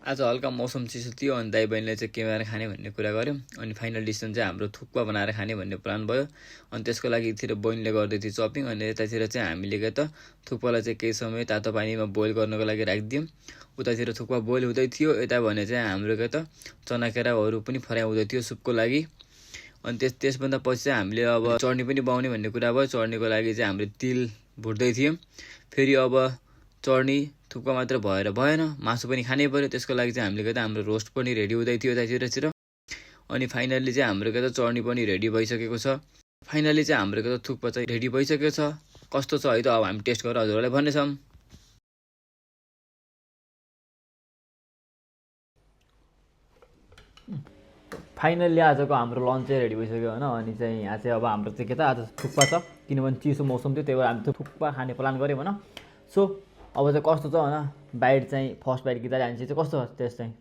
आज हल्का मौसम चिसो थियो अनि दाइ बहिनीले चाहिँ के बनाएर खाने भन्ने कुरा गर्यो अनि फाइनल डिसिसन चाहिँ हाम्रो थुक्पा बनाएर खाने भन्ने प्लान भयो अनि त्यसको लागि यतिर बहिनीले गर्दै थियो चपिङ अनि यतातिर चाहिँ हामीले के त थुक्पालाई चाहिँ केही समय तातो पानीमा बोइल गर्नको लागि राखिदियौँ उतातिर थुक्पा बोइल हुँदै थियो यता भने चाहिँ हाम्रो के त चनाकेराहरू पनि फ्राई हुँदै थियो सुपको लागि अनि त्यसभन्दा पछि चाहिँ हामीले अब चटनी पनि बनाउने भन्ने कुरा भयो चटनीको लागि चाहिँ हामीले तिल भुट्दै थियौँ फेरि अब चटनी थुक्पा मात्र भएर भएन मासु पनि खानै पर्यो त्यसको लागि चाहिँ हामीले के त हाम्रो रोस्ट पनि रेडी हुँदै थियो यतातिर अनि फाइनल्ली चाहिँ हाम्रो के त चटनी पनि रेडी भइसकेको छ फाइनल्ली चाहिँ हाम्रो के त थुक्पा चाहिँ रेडी भइसकेको छ कस्तो छ है त अब हामी टेस्ट गरेर हजुरहरूलाई भन्नेछौँ फाइनल्ली आजको हाम्रो लन्च चाहिँ रेडी भइसक्यो होइन अनि चाहिँ यहाँ चाहिँ अब हाम्रो चाहिँ के त आज थुक्पा छ किनभने चिसो मौसम थियो त्यही भएर हामी त थुक्पा खाने प्लान गऱ्यौँ होइन सो अब चाहिँ कस्तो छ होइन बाइट चाहिँ फर्स्ट बाइट गिताले हान्छ चाहिँ कस्तो छ टेस्ट चाहिँ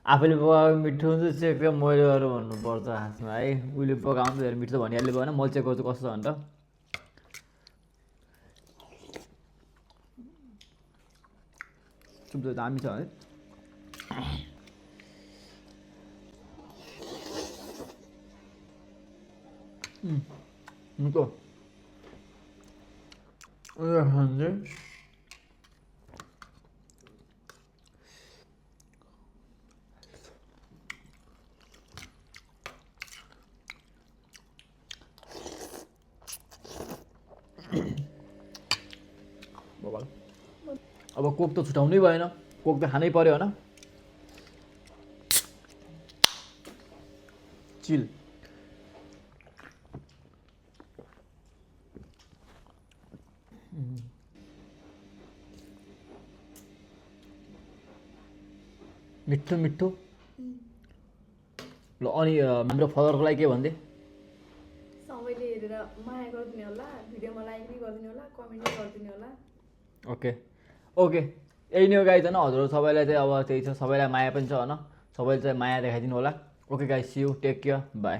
आफैले पकाएको मिठो हुन्छ चाहिँ एकदम मैले गरेर भन्नुपर्छ खासमा है उसले पकाउनु धेरै मिठो भनिहाल्ने भयो होइन मैले चेक गर्छु कस्तो छ भनेर सुप त दामी छ है मिठो अब कोक त छुटाउनै भएन कोक त खानै पर्यो होइन चिल मिठो मिठो ल अनि हाम्रो फलोअरको लागि के भन्दै सबैले हेरेर माया गरिदिनु होला भिडियोमा लाइक पनि गरिदिनु होला कमेन्ट पनि गरिदिनु होला ओके ओके यही नै हो गाइज होइन हजुर सबैलाई चाहिँ अब त्यही छ सबैलाई माया पनि छ होइन सबैले चाहिँ माया देखाइदिनु होला okay guys see you take care by